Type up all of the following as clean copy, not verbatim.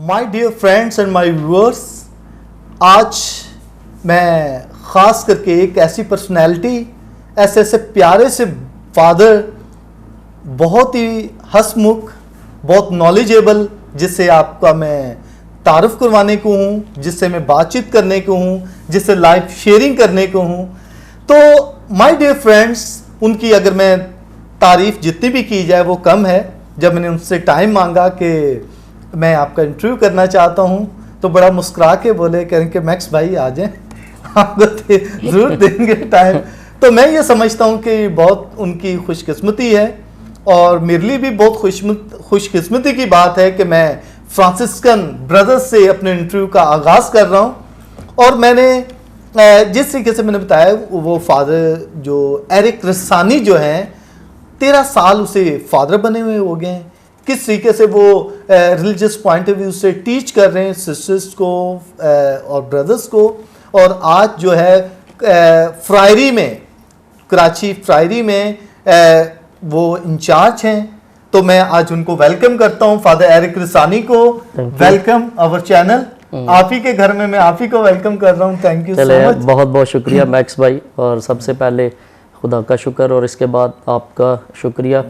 My dear friends and my viewers, आज मैं ख़ास करके एक ऐसी पर्सनैलिटी, ऐसे ऐसे प्यारे से फादर, बहुत ही हंसमुख, बहुत नॉलेजेबल, जिससे आपका मैं तारुफ करवाने को हूँ, जिससे मैं बातचीत करने को हूँ, जिससे लाइव शेयरिंग करने को हूँ। तो माय डियर फ्रेंड्स, उनकी अगर मैं तारीफ़ जितनी भी की जाए वो कम है। जब मैंने उनसे टाइम मांगा कि मैं आपका इंटरव्यू करना चाहता हूँ, तो बड़ा मुस्कुरा के बोले, कहें कि मैक्स भाई आ जाएं, आपको ज़रूर देंगे टाइम। तो मैं ये समझता हूँ कि बहुत उनकी खुशकिस्मती है, और मेरे लिए भी बहुत खुशकिस्मती की बात है कि मैं फ्रांसिस्कन ब्रदर्स से अपने इंटरव्यू का आगाज़ कर रहा हूँ। और मैंने जिस तरीके से मैंने बताया, वो फादर जो एरिक रसानी जो हैं, 13 साल उसे फादर बने हुए हो गए हैं। किस तरीके से वो रिलीजियस पॉइंट ऑफ व्यू से टीच कर रहे हैं सिस्टर्स को और ब्रदर्स को। और आज जो है फ्रायरी में, कराची फ्रायरी में वो इंचार्ज हैं। तो मैं आज उनको वेलकम करता हूं, फादर एरिक रसानी को। Welcome our channel. आप ही के घर में मैं आप ही को वेलकम कर रहा हूं। Thank you so much. बहुत बहुत शुक्रिया मैक्स भाई, और सबसे पहले खुदा का शुक्र और इसके बाद आपका शुक्रिया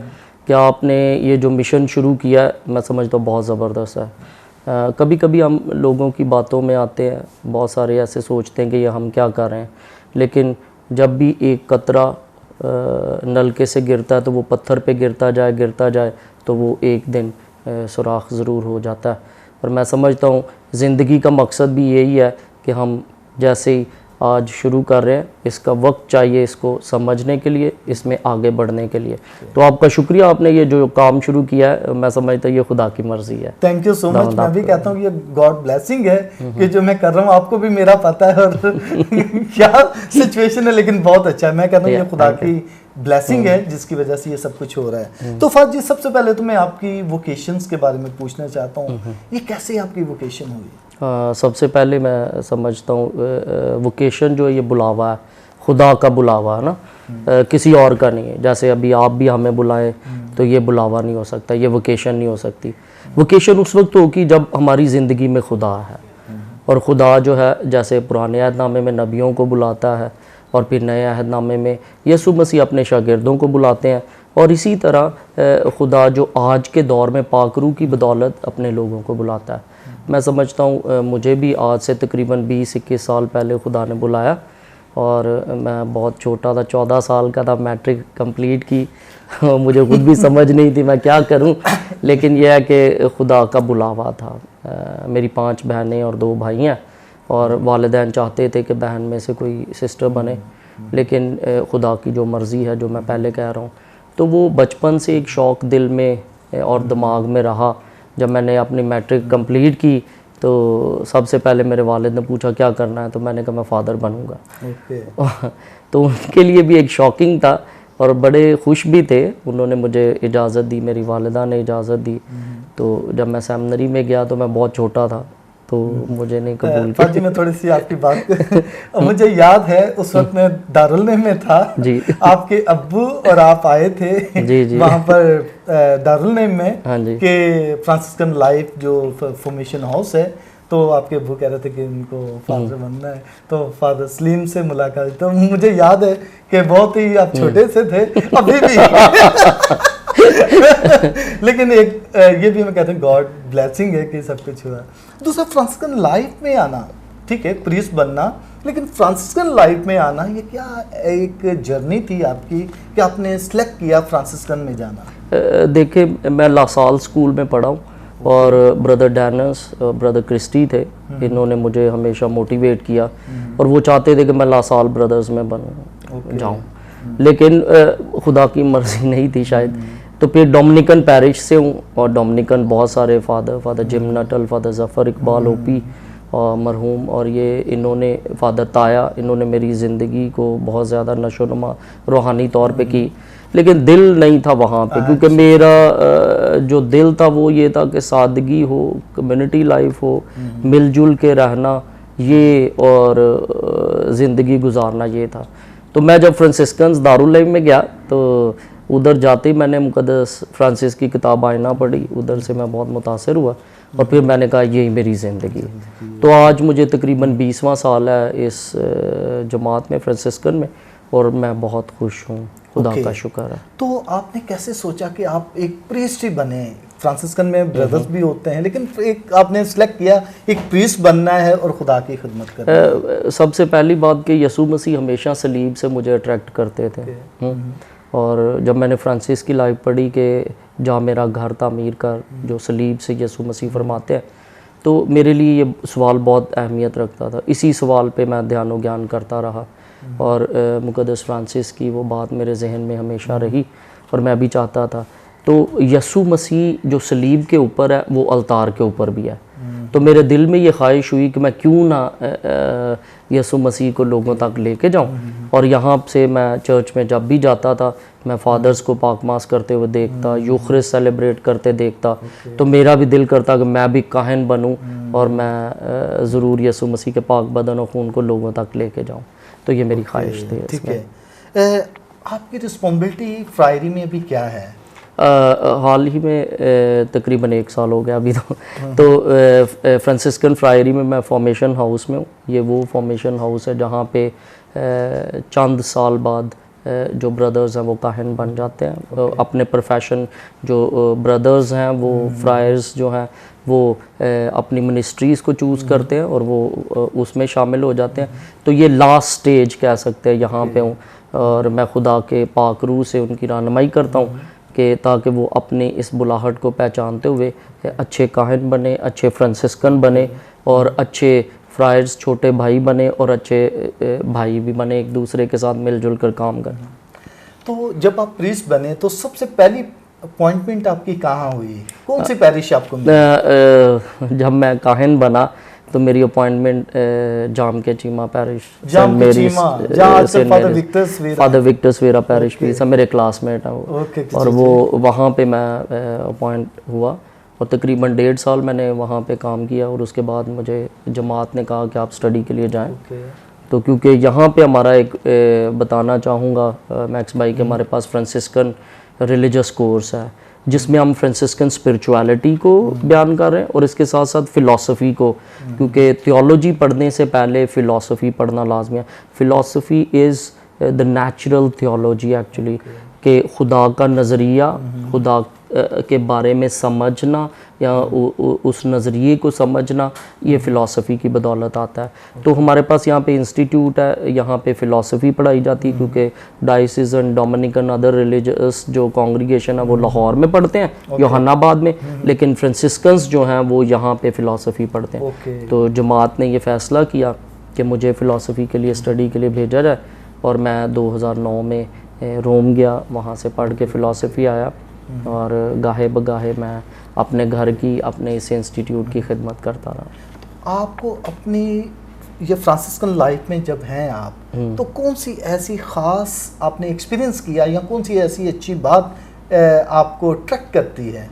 कि आपने ये जो मिशन शुरू किया है, मैं समझता हूँ बहुत ज़बरदस्त है। कभी कभी हम लोगों की बातों में आते हैं, बहुत सारे ऐसे सोचते हैं कि ये हम क्या कर रहे हैं, लेकिन जब भी एक कतरा नलके से गिरता है तो वो पत्थर पे गिरता जाए तो वो एक दिन सुराख ज़रूर हो जाता है। और मैं समझता हूँ ज़िंदगी का मकसद भी यही है कि हम जैसे ही आज शुरू कर रहे हैं, इसका वक्त चाहिए इसको समझने के लिए, इसमें आगे बढ़ने के लिए। तो आपका शुक्रिया, आपने ये जो काम शुरू किया है, मैं समझता हूँ ये खुदा की मर्जी है। Thank you so much. मैं भी कहता हूँ ये गॉड ब्लेसिंग है कि जो मैं कर रहा हूँ, आपको भी मेरा पता है और क्या सिचुएशन है, लेकिन बहुत अच्छा है। मैं कहता हूँ ये खुदा की ब्लेसिंग है जिसकी वजह से ये सब कुछ हो रहा है। तो फादर जी, सबसे पहले तो मैं आपकी वोकेशंस के बारे में पूछना चाहता हूँ, ये कैसे आपकी वोकेशन हुई? सबसे पहले मैं समझता हूँ वोकेशन जो है ये बुलावा है, खुदा का बुलावा है ना, किसी और का नहीं है। जैसे अभी आप भी हमें बुलाएं तो ये बुलावा नहीं हो सकता, ये वोकेशन नहीं हो सकती। वोकेशन उस वक्त होगी जब हमारी ज़िंदगी में खुदा है। और खुदा जो है, जैसे पुराने अहदनामे में नबियों को बुलाता है, और फिर नए अहदनामे में यीशु मसीह अपने शागिर्दों को बुलाते हैं, और इसी तरह खुदा जो आज के दौर में पाकरू की बदौलत अपने लोगों को बुलाता है। मैं समझता हूँ मुझे भी आज से तकरीबन 20-21 साल पहले खुदा ने बुलाया, और मैं बहुत छोटा था, 14 साल का था, मैट्रिक कंप्लीट की। मुझे खुद भी समझ नहीं थी मैं क्या करूँ, लेकिन यह है कि खुदा का बुलावा था। मेरी 5 बहनें और 2 भाई हैं, और वालिदैन चाहते थे कि बहन में से कोई सिस्टर बने, लेकिन खुदा की जो मर्ज़ी है, जो मैं पहले कह रहा हूँ, तो वो बचपन से एक शौक़ दिल में और दिमाग में रहा। जब मैंने अपनी मैट्रिक कंप्लीट की तो सबसे पहले मेरे वालिद ने पूछा क्या करना है, तो मैंने कहा मैं फ़ादर बनूंगा। तो उनके लिए भी एक शॉकिंग था, और बड़े खुश भी थे। उन्होंने मुझे इजाज़त दी, मेरी वालिदा ने इजाज़त दी। तो जब मैं सेमिनरी में गया तो मैं बहुत छोटा था, तो मुझे नहीं कबूल किया। जी, मैं थोड़ी सी आपकी बात मुझे याद है, उस वक्त मैं दारुल में था जी। आपके अब्बू और आप आए थे जी वहाँ पर दारुल में, हाँ जी, कि फ्रांसिस्कन लाइफ जो फॉर्मेशन हाउस है, तो आपके अब्बू कह रहे थे कि इनको फादर बनना है। तो फादर सलीम से मुलाकात, तो मुझे याद है कि बहुत ही आप छोटे से थे अभी भी लेकिन एक ये भी मैं कहता हूँ गॉड ब्लेसिंग है कि सब कुछ हुआ। दूसरा, फ्रांसिस्कन लाइफ में आना, ठीक है, प्रीस्ट बनना, लेकिन फ्रांसिस्कन लाइफ में आना, ये क्या एक जर्नी थी आपकी कि आपने सिलेक्ट किया फ्रांसिस्कन में जाना? देखिए, मैं लासाल स्कूल में पढ़ा हूँ, और ब्रदर डैनस, ब्रदर क्रिस्टी थे, इन्होंने मुझे हमेशा मोटिवेट किया, और वो चाहते थे कि मैं लासाल ब्रदर्स में बनूँ, जाऊँ, लेकिन खुदा की मर्ज़ी नहीं थी शायद। तो फिर डोमिनिकन पैरिश से हूँ, और डोमिनिकन बहुत सारे father gym Nuttall, father Zafar Iqbal OP और मरहूम, और ये इन्होंने, फादर ताया, इन्होंने मेरी ज़िंदगी को बहुत ज़्यादा नशोनुमा रूहानी तौर पे की। लेकिन दिल नहीं था वहाँ पे, क्योंकि मेरा जो दिल था वो ये था कि सादगी हो, कम्युनिटी लाइफ हो, मिलजुल के रहना, ये और ज़िंदगी गुजारना, ये था। तो मैं जब फ्रांसिस्कन्स दारुल में गया, तो उधर जाते ही मैंने मुकद्दस फ्रांसिस की किताब आईना पढ़ी, उधर से मैं बहुत मुतासिर हुआ, और फिर मैंने कहा यही मेरी ज़िंदगी है। तो आज मुझे तकरीबन 20वां साल है इस जमात में, फ्रांसिस्कन में, और मैं बहुत खुश हूँ, खुदा का शुक्र है। तो आपने कैसे सोचा कि आप एक प्रीस्ट ही बने? फ्रांसिस्कन में ब्रदर्स भी होते हैं, लेकिन एक आपने सिलेक्ट किया एक प्रीस्ट बनना है और खुदा की खिदमत करना है। सबसे पहली बात कि यसू मसीह हमेशा सलीब से मुझे अट्रैक्ट करते थे। और जब मैंने फ्रांसिस की लाइफ पढ़ी कि जहाँ मेरा घर तामीर कर, जो सलीब से यसू मसीह फरमाते हैं, तो मेरे लिए ये सवाल बहुत अहमियत रखता था। इसी सवाल पे मैं ध्यान व ज्ञान करता रहा और मुक़द्दस फ्रांसिस की वो बात मेरे जहन में हमेशा रही और मैं भी चाहता था। तो यसू मसीह जो सलीब के ऊपर है वो अलतार के ऊपर भी है। तो मेरे दिल में ये ख्वाहिश हुई कि मैं क्यों ना यसू मसीह को लोगों तक लेके जाऊं। और यहाँ से मैं चर्च में जब भी जाता था, मैं फादर्स को पाकमास करते हुए देखता, यूखरिस्ट सेलिब्रेट करते देखता, तो मेरा भी दिल करता कि मैं भी काहिन बनूं और मैं ज़रूर यसू मसीह के पाक बदन और खून को लोगों तक लेके जाऊं। तो ये मेरी ख्वाहिश थी। ठीक है। आपकी रिस्पॉन्सिबिलिटी फ्रायरी में अभी क्या है? हाल ही में तकरीबन 1 साल हो गया अभी तो फ्रांसिस्कन फ्रायरी में मैं फॉर्मेशन हाउस में हूँ। ये वो फॉर्मेशन हाउस है जहाँ पे चंद साल बाद जो ब्रदर्स हैं वो काहिन बन जाते हैं। अपने प्रोफेशन जो ब्रदर्स हैं वो फ्रायर्स जो हैं वो अपनी मिनिस्ट्रीज़ को चूज़ करते हैं और वो उसमें शामिल हो जाते हैं। तो ये लास्ट स्टेज कह सकते हैं यहाँ पे हूँ और मैं खुदा के पाक रूह से उनकी रहनुमाई करता हूँ कि ताकि वो अपनी इस बुलाहट को पहचानते हुए अच्छे काहिन बने, अच्छे फ्रांसिस्कन बने और अच्छे फ्रायर्स, छोटे भाई बने और अच्छे भाई भी बने, एक दूसरे के साथ मिलजुल कर काम करें। तो जब आप प्रीस्ट बने तो सबसे पहली अपॉइंटमेंट आपकी कहाँ हुई? कौन सी पैरिश आपको मिली? जब मैं काहिन बना तो मेरी अपॉइंटमेंट जाम के चीमा पैरिश, फादर विक्टर सवेरा पैरिश भी सब मेरे क्लासमेट हैं वो। और वो वहाँ पे मैं अपॉइंट हुआ और तकरीबन 1.5 साल मैंने वहाँ पे काम किया और उसके बाद मुझे जमात ने कहा कि आप स्टडी के लिए जाएं। तो क्योंकि यहाँ पे हमारा एक बताना चाहूँगा मैक्स भाई कि हमारे पास फ्रांसिस्कन रिलीजियस कोर्स है जिसमें हम फ्रांसिस्कन स्पिरिचुअलिटी को बयान कर रहे हैं और इसके साथ साथ फ़िलासफ़ी को, क्योंकि थियोलॉजी पढ़ने से पहले फ़िलासफ़ी पढ़ना लाजमी है। Philosophy is the natural theology actually, कि खुदा का नज़रिया, खुदा के बारे में समझना या उस नज़रिए को समझना, ये फ़िलासफ़ी की बदौलत आता है। तो हमारे पास यहाँ पे इंस्टीट्यूट है, यहाँ पे फ़िलासफ़ी पढ़ाई जाती है क्योंकि डायसिस डोमिनिकन अदर रिलीजियस जो कॉन्ग्रीगेशन है वो लाहौर में पढ़ते हैं, यूहन्नाबाद में, लेकिन फ्रांसिस्कन्स जो हैं वो यहाँ पे फ़िलासफ़ी पढ़ते हैं। तो जमात ने ये फ़ैसला किया कि मुझे फ़िलासफ़ी के लिए स्टडी के लिए भेजा जाए और मैं 2009 में रोम गया, वहाँ से पढ़ के फ़िलासफ़ी आया और गाहे बगाहे मैं अपने घर की, अपने इस इंस्टीट्यूट की खिदमत करता रहा। आपको अपनी ये फ्रांसिस्कन लाइफ में जब हैं आप, तो कौन सी ऐसी ख़ास आपने एक्सपीरियंस किया या कौन सी ऐसी अच्छी बात आपको अट्रैक्ट करती है?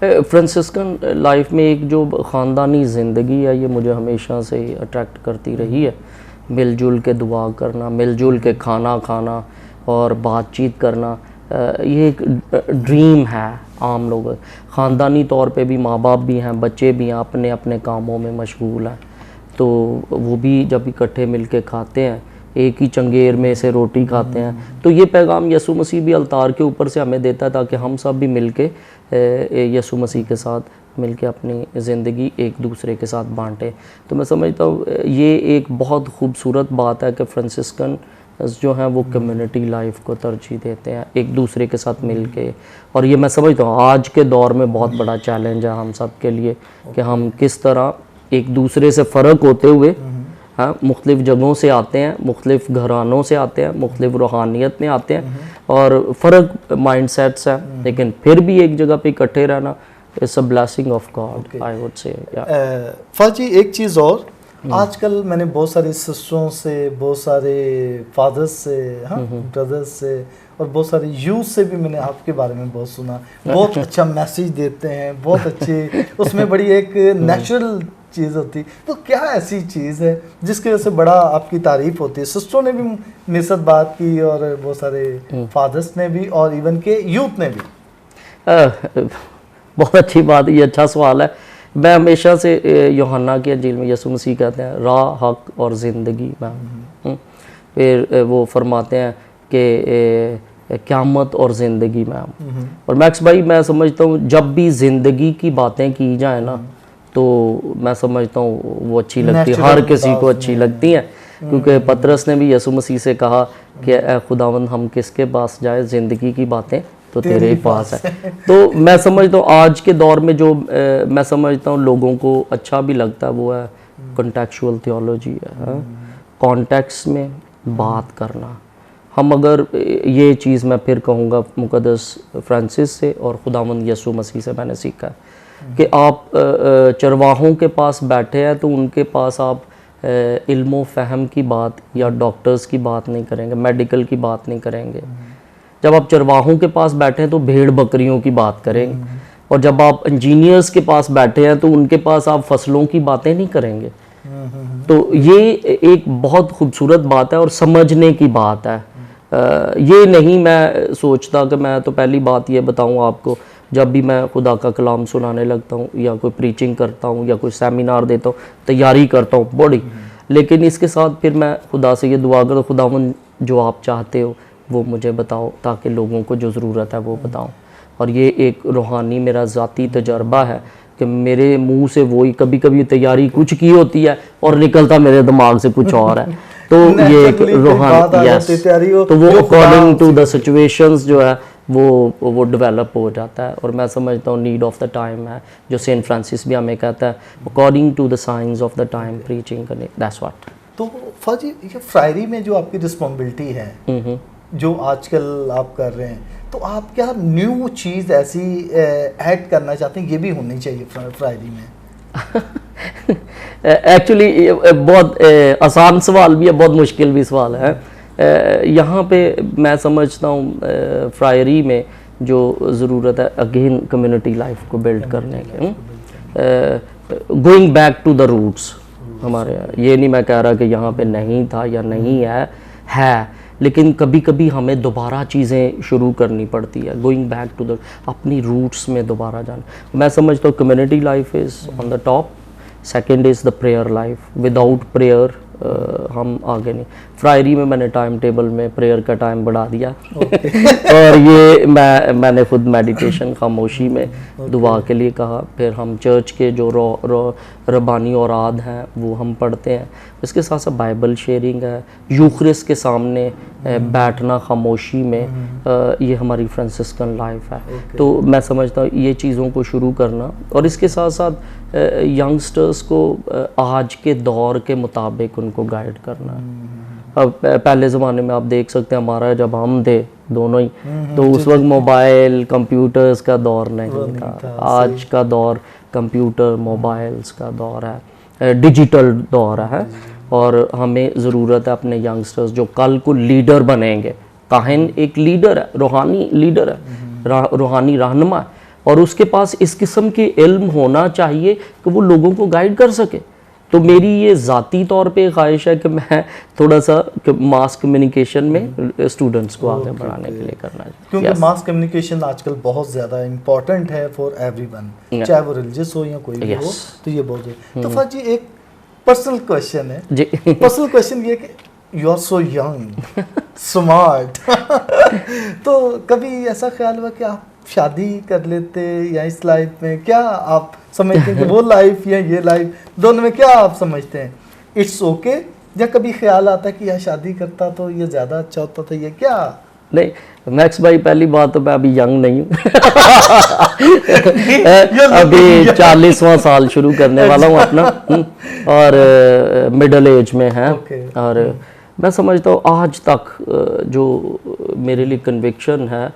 फ्रांसिस्कन लाइफ में एक जो ख़ानदानी ज़िंदगी है ये मुझे हमेशा से अट्रैक्ट करती रही है। मिलजुल के दुआ करना, मिलजुल के खाना खाना और बातचीत करना, ये एक ड्रीम है आम लोग। ख़ानदानी तौर पे भी माँ बाप भी हैं, बच्चे भी हैं, अपने अपने कामों में मशगूल हैं, तो वो भी जब इकट्ठे मिल के खाते हैं, एक ही चंगेर में से रोटी खाते हैं, तो ये पैगाम यसू मसीह भी अलतार के ऊपर से हमें देता है ताकि हम सब भी मिल के यसू मसीह के साथ मिल के अपनी ज़िंदगी एक दूसरे के साथ बांटें। तो मैं समझता हूँ ये एक बहुत खूबसूरत बात है कि फ्रांसिस्कन जो हैं वो कम्युनिटी लाइफ को तरजीह देते हैं, एक दूसरे के साथ मिल के। और ये मैं समझता हूँ आज के दौर में बहुत बड़ा चैलेंज है हम सब के लिए कि हम किस तरह एक दूसरे से फ़र्क होते हुए, हाँ, मुख्तलिफ़ जगहों से आते हैं, मुख्तलिफ़ घरानों से आते हैं, मुख्तलिफ़ रूहानियत में आते हैं और फ़र्क माइंडसेट्स हैं, लेकिन फिर भी एक जगह पे इकट्ठे रहना it's a blessing of God, I would say. फाजी एक चीज़ और, आजकल मैंने बहुत सारे सिस्टरों से, बहुत सारे फादर्स से, हाँ, ब्रदर्स से और बहुत सारे यूथ से भी मैंने आपके बारे में बहुत सुना। बहुत अच्छा मैसेज देते हैं, बहुत अच्छे, उसमें बड़ी एक नेचुरल चीज़ होती। तो क्या ऐसी चीज़ है जिसकी वजह से बड़ा आपकी तारीफ होती है? सिस्टरों ने भी मेरे साथ बात की और बहुत सारे फादर्स ने भी और इवन के यूथ ने भी। बहुत अच्छी बात, ये अच्छा सवाल है। मैं हमेशा से यूहन्ना की इंजील में यीशु मसीह कहते हैं राह, हक और ज़िंदगी मैं हूँ। फिर वो फरमाते हैं कि क़यामत और ज़िंदगी मैं हूँ। और मैक्स भाई मैं समझता हूँ जब भी ज़िंदगी की बातें की जाए ना तो मैं समझता हूँ वो अच्छी लगती है, हर किसी को अच्छी लगती हैं। क्योंकि पतरस ने भी यीशु मसीह से कहा कि ए खुदावंद हम किसके पास जाए, ज़िंदगी की बातें तो तेरे ही पास है। तो मैं समझता हूँ आज के दौर में जो मैं समझता हूँ लोगों को अच्छा भी लगता है वो है कॉन्टेक्चुअल थियोलॉजी है, कॉन्टेक्स्ट में बात करना। हम अगर ये चीज़ मैं फिर कहूँगा मुक़द्दस फ्रांसिस से और खुदावंद यीशु मसीह से मैंने सीखा है कि आप चरवाहों के पास बैठे हैं तो उनके पास आप इल्मो फ़हम की बात या डॉक्टर्स की बात नहीं करेंगे, मेडिकल की बात नहीं करेंगे। जब आप चरवाहों के पास बैठे हैं तो भेड़ बकरियों की बात करेंगे, और जब आप इंजीनियर्स के पास बैठे हैं तो उनके पास आप फसलों की बातें नहीं करेंगे। तो ये एक बहुत खूबसूरत बात है और समझने की बात है। ये नहीं मैं सोचता कि मैं तो पहली बात ये बताऊँ आपको, जब भी मैं खुदा का कलाम सुनाने लगता हूँ या कोई प्रीचिंग करता हूँ या कोई सेमिनार देता हूँ, तैयारी करता हूँ बड़ी, लेकिन इसके साथ फिर मैं खुदा से ये दुआ करता हूँ खुदावन जो आप चाहते हो वो मुझे बताओ ताकि लोगों को जो ज़रूरत है वो बताऊँ। और ये एक रूहानी मेरा ज़ाती तजर्बा है कि मेरे मुंह से वही कभी कभी तैयारी कुछ की होती है और निकलता मेरे दिमाग से कुछ और है। तो ये एक रूहानी यस, तो वो अकॉर्डिंग टू द सिचुएशंस जो है वो डेवलप हो जाता है। और मैं समझता हूँ नीड ऑफ द टाइम है, जो सेंट फ्रांसिस भी हमें कहता है according to the science of the time preaching करने, दैट्स व्हाट। तो फौजी ये फ्रायरी में जो आपकी रिस्पॉन्सिबिलिटी है जो आजकल आप कर रहे हैं, तो आप क्या न्यू चीज़ ऐसी ऐड करना चाहते हैं ये भी होनी चाहिए फ्रायरी में? एक्चुअली बहुत आसान सवाल भी है, बहुत मुश्किल भी सवाल है। यहाँ पे मैं समझता हूँ फ्रायरी में जो ज़रूरत है अगेन कम्युनिटी लाइफ को बिल्ड करने के, going back to the roots हमारे यहाँ। ये नहीं मैं कह रहा कि यहाँ पे नहीं था या नहीं है, लेकिन कभी कभी हमें दोबारा चीज़ें शुरू करनी पड़ती है, गोइंग बैक टू द अपनी रूट्स में दोबारा जाना। मैं समझता हूँ community life is on the top, second is the prayer life. Without prayer हम आगे नहीं। फ्रायरी में मैंने टाइम टेबल में प्रेयर का टाइम बढ़ा दिया और ये मैंने खुद मेडिटेशन खामोशी में दुआ के लिए कहा। फिर हम चर्च के जो रबानी औराद हैं वो हम पढ़ते हैं, इसके साथ साथ बाइबल शेयरिंग है, यूखरिस्ट के सामने बैठना खामोशी में, ये हमारी फ्रांसिस्कन लाइफ है। तो मैं समझता हूँ ये चीज़ों को शुरू करना और इसके साथ साथ यंगस्टर्स को आज के दौर के मुताबिक उनको गाइड करना है। अब पहले ज़माने में आप देख सकते हैं हमारा जब हम थे दोनों ही, तो उस वक्त मोबाइल कंप्यूटर्स का दौर नहीं था। आज का दौर कंप्यूटर मोबाइल्स का दौर है, डिजिटल दौर है। और हमें ज़रूरत है अपने यंगस्टर्स जो कल को लीडर बनेंगे। काहिन एक लीडर है, रूहानी लीडर है, रूहानी रहनुमा है, और उसके पास इस किस्म की इल्म होना चाहिए कि वो लोगों को गाइड कर सके। तो मेरी ये ज़ाती तौर पे ख्वाहिश है कि मैं थोड़ा सा मास कम्युनिकेशन में स्टूडेंट्स को आगे बढ़ाने के लिए करना है, क्योंकि मास कम्युनिकेशन आजकल बहुत ज़्यादा इम्पोर्टेंट है फॉर एवरीवन, चाहे वो रिलीजियस हो या कोई भी हो, तो ये बहुत है। तो फाजी एक पर्सनल क्वेश्चन है जी। पर्सनल क्वेश्चन ये कि you are so young smart तो कभी ऐसा ख्याल हुआ कि आप शादी कर लेते या इस लाइफ में क्या आप समझते हैं कि वो लाइफ या ये लाइफ दोनों में क्या आप समझते हैं इट्स ओके, या कभी ख्याल आता है कि यार शादी करता तो ये ज़्यादा अच्छा होता था, ये क्या? नहीं मैक्स भाई, पहली बात तो मैं अभी यंग नहीं हूँ अभी 40वां साल शुरू करने वाला हूँ अपना और मिडल एज में है। और मैं समझता हूँ आज तक जो मेरे लिए कन्विक्शन है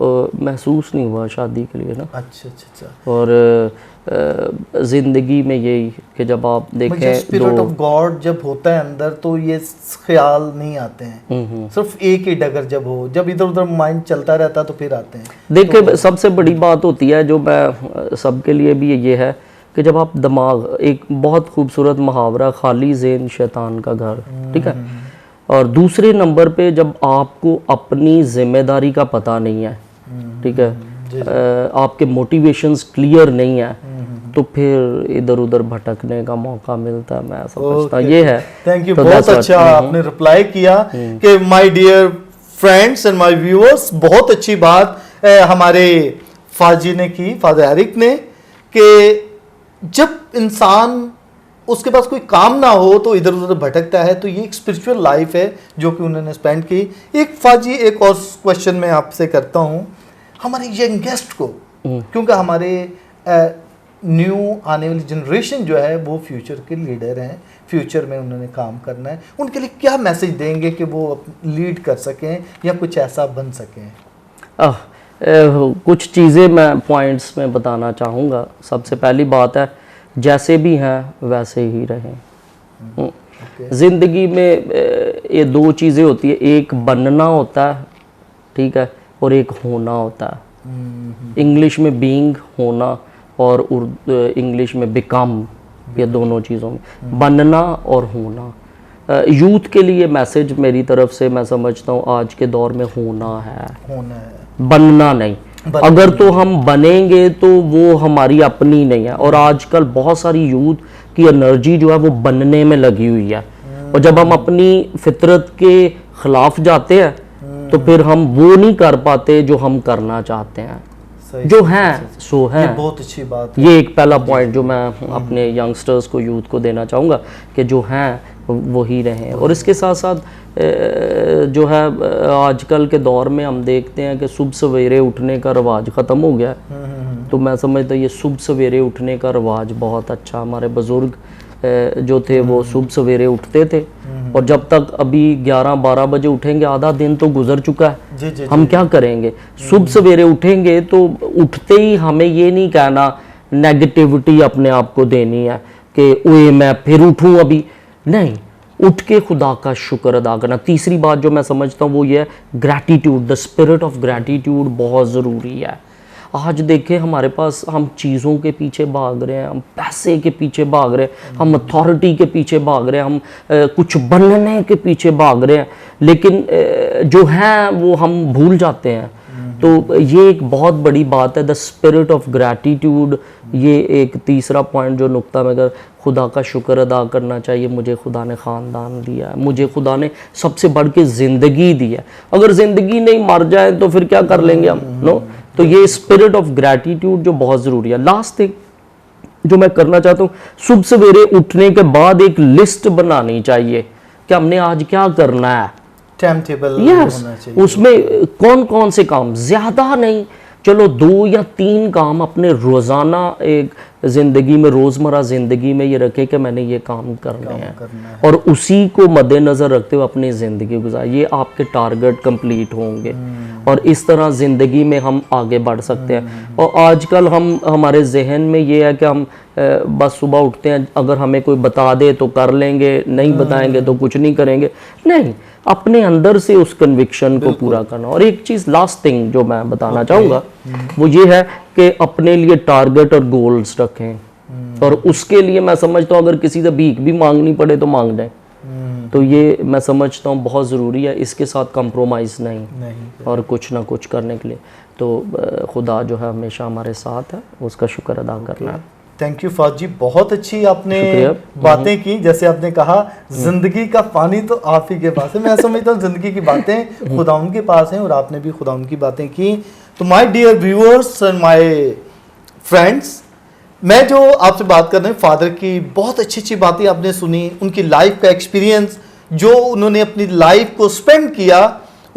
महसूस नहीं हुआ शादी के लिए ना। अच्छा। और ज़िंदगी में यही कि जब आप देखें स्पिरिट ऑफ गॉड जब होता है अंदर तो ये ख्याल नहीं आते हैं, सिर्फ एक ही डगर जब हो, जब इधर उधर माइंड चलता रहता है तो फिर आते हैं। देखिए तो सबसे बड़ी बात होती है जो मैं सबके लिए भी ये है कि जब आप दिमाग, एक बहुत खूबसूरत मुहावरा खाली ज़ेन शैतान का घर, ठीक है। और दूसरे नंबर पे जब आपको अपनी जिम्मेदारी का पता नहीं है, ठीक है, आपके मोटिवेशंस क्लियर नहीं है, तो फिर इधर उधर भटकने का मौका मिलता है। मैं समझता हूँ ये है। थैंक यू, तो बहुत that's what- अच्छा आपने रिप्लाई किया कि my dear friends and my viewers, बहुत अच्छी बात हमारे फाजी ने की, फादर एरिक ने, कि जब इंसान उसके पास कोई काम ना हो तो इधर उधर भटकता है। तो ये एक स्पिरिचुअल लाइफ है जो कि उन्होंने स्पेंड की। एक फाजी, एक और क्वेश्चन मैं आपसे करता हूँ, हमारे यंगेस्ट को, क्योंकि हमारे न्यू आने वाली जनरेशन जो है वो फ्यूचर के लीडर हैं, फ्यूचर में उन्होंने काम करना है, उनके लिए क्या मैसेज देंगे कि वो लीड कर सकें या कुछ ऐसा बन सकें? कुछ चीज़ें मैं पॉइंट्स में बताना चाहूँगा। सबसे पहली बात है, जैसे भी हैं वैसे ही रहें। ज़िंदगी में ये दो चीज़ें होती है, एक बनना होता है, ठीक है, और एक होना होता है। इंग्लिश में बीइंग होना और इंग्लिश में बिकम, ये दोनों चीज़ों में बनना और होना। यूथ के लिए मैसेज मेरी तरफ से मैं समझता हूँ आज के दौर में होना है, बनना नहीं। अगर तो हम बनेंगे तो वो हमारी अपनी नहीं है। और आजकल बहुत सारी यूथ की एनर्जी जो है वो बनने में लगी हुई है, और जब हम अपनी फितरत के खिलाफ जाते हैं तो फिर हम वो नहीं कर पाते जो हम करना चाहते हैं। जो है सो है। ये बहुत अच्छी बात है। ये एक पहला पॉइंट जो मैं अपने यंगस्टर्स को, यूथ को देना चाहूँगा कि जो हैं वही रहें। और इसके साथ साथ जो है आजकल के दौर में हम देखते हैं कि सुबह सवेरे उठने का रवाज ख़त्म हो गया है। तो मैं समझता हूँ ये सुबह सवेरे उठने का रवाज बहुत अच्छा, हमारे बुज़ुर्ग जो थे वो सुबह सवेरे उठते थे, और जब तक अभी 11-12 बजे उठेंगे आधा दिन तो गुजर चुका है। जी, हम क्या करेंगे? सुबह सवेरे उठेंगे तो उठते ही हमें ये नहीं कहना, नेगेटिविटी अपने आप को देनी है कि ओए मैं फिर उठूँ अभी, नहीं। उठ के खुदा का शुक्र अदा करना। तीसरी बात जो मैं समझता हूँ वो ये है gratitude, the spirit of gratitude बहुत ज़रूरी है। आज देखें हमारे पास, हम चीज़ों के पीछे भाग रहे हैं, हम पैसे के पीछे भाग रहे हैं, हम अथॉरिटी के पीछे भाग रहे हैं, हम कुछ बनने के पीछे भाग रहे हैं, लेकिन जो है वो हम भूल जाते हैं। तो ये एक बहुत बड़ी बात है, द स्पिरिट ऑफ ग्रैटिट्यूड। ये एक तीसरा पॉइंट जो नुक्ता में, अगर खुदा का शुक्र अदा करना चाहिए, मुझे खुदा ने ख़ानदान दिया है, मुझे खुदा ने सबसे बढ़ के ज़िंदगी दी है। अगर ज़िंदगी नहीं मर जाए तो फिर क्या कर लेंगे हम? नो। तो ये स्पिरिट ऑफ ग्रैटिट्यूड जो बहुत ज़रूरी है। लास्ट थिंग जो मैं करना चाहता हूँ, सुबह सवेरे उठने के बाद एक लिस्ट बनानी चाहिए कि हमने आज क्या करना है। टाइम टेबल होना चाहिए। उसमें कौन कौन से काम, ज़्यादा नहीं, चलो 2 या 3 काम अपने रोज़ाना एक ज़िंदगी में, रोज़मर्रा ज़िंदगी में ये रखे कि मैंने ये काम करने हैं, और उसी को मद्देनज़र रखते हुए अपनी ज़िंदगी गुजार, ये आपके टारगेट कंप्लीट होंगे, और इस तरह ज़िंदगी में हम आगे बढ़ सकते हैं। और आजकल हमारे जहन में ये है कि हम बस सुबह उठते हैं, अगर हमें कोई बता दे तो कर लेंगे, नहीं बताएंगे तो कुछ नहीं करेंगे। नहीं, अपने अंदर से उस कन्विक्शन को पूरा करना। और एक चीज़ लास्ट थिंग जो मैं बताना चाहूँगा वो ये है कि अपने लिए टारगेट और गोल्स रखें, और उसके लिए मैं समझता हूँ अगर किसी से भीख भी मांगनी पड़े तो मांग जाए। तो ये मैं समझता हूँ बहुत ज़रूरी है, इसके साथ कंप्रोमाइज़ नहीं, और कुछ ना कुछ करने के लिए। तो खुदा जो है हमेशा हमारे साथ है, उसका शुक्र अदा करना है। थैंक यू फाज जी, बहुत अच्छी आपने बातें की। जैसे आपने कहा जिंदगी का पानी तो आप ही के पास है, मैं समझता हूँ जिंदगी की बातें खुदा उनके पास हैं, और आपने भी खुदा उनकी बातें की। तो my dear viewers and my friends, मैं जो आपसे बात कर रहा हूँ फादर की, बहुत अच्छी अच्छी बातें आपने सुनी, उनकी लाइफ का एक्सपीरियंस, जो उन्होंने अपनी लाइफ को स्पेंड किया।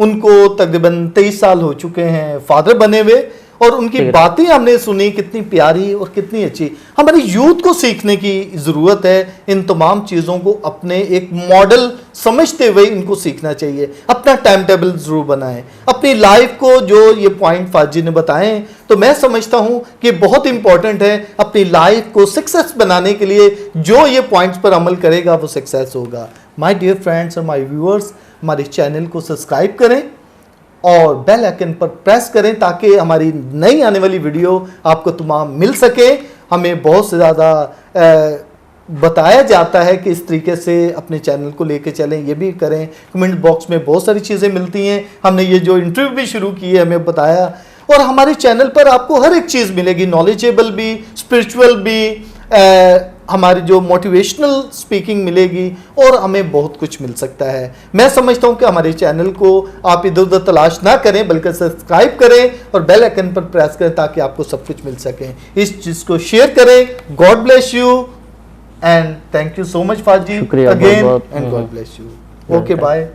उनको तकरीबन 23 साल हो चुके हैं फादर बने हुए, और उनकी बातें हमने सुनी, कितनी प्यारी और कितनी अच्छी। हमारी यूथ को सीखने की ज़रूरत है, इन तमाम चीज़ों को अपने एक मॉडल समझते हुए इनको सीखना चाहिए। अपना टाइम टेबल ज़रूर बनाएं, अपनी लाइफ को, जो ये पॉइंट फाजी ने बताएं, तो मैं समझता हूँ कि बहुत इंपॉर्टेंट है। अपनी लाइफ को सक्सेस बनाने के लिए जो ये पॉइंट्स पर अमल करेगा वो सक्सेस होगा। माय डियर फ्रेंड्स और माय व्यूअर्स, हमारे चैनल को सब्सक्राइब करें और बेल आइकन पर प्रेस करें ताकि हमारी नई आने वाली वीडियो आपको तमाम मिल सके। हमें बहुत से ज़्यादा बताया जाता है कि इस तरीके से अपने चैनल को लेके चलें, ये भी करें। कमेंट बॉक्स में बहुत सारी चीज़ें मिलती हैं। हमने ये जो इंटरव्यू भी शुरू की है हमें बताया, और हमारे चैनल पर आपको हर एक चीज़ मिलेगी, नॉलेजेबल भी, स्पिरिचुअल भी, हमारी जो मोटिवेशनल स्पीकिंग मिलेगी, और हमें बहुत कुछ मिल सकता है। मैं समझता हूँ कि हमारे चैनल को आप इधर उधर तलाश ना करें, बल्कि सब्सक्राइब करें और बेल आइकन पर प्रेस करें ताकि आपको सब कुछ मिल सके। इस चीज़ को शेयर करें। God bless you and thank you so much फाजी शुक्रिया अगेन बहुत-बहुत। And God bless you. Okay bye.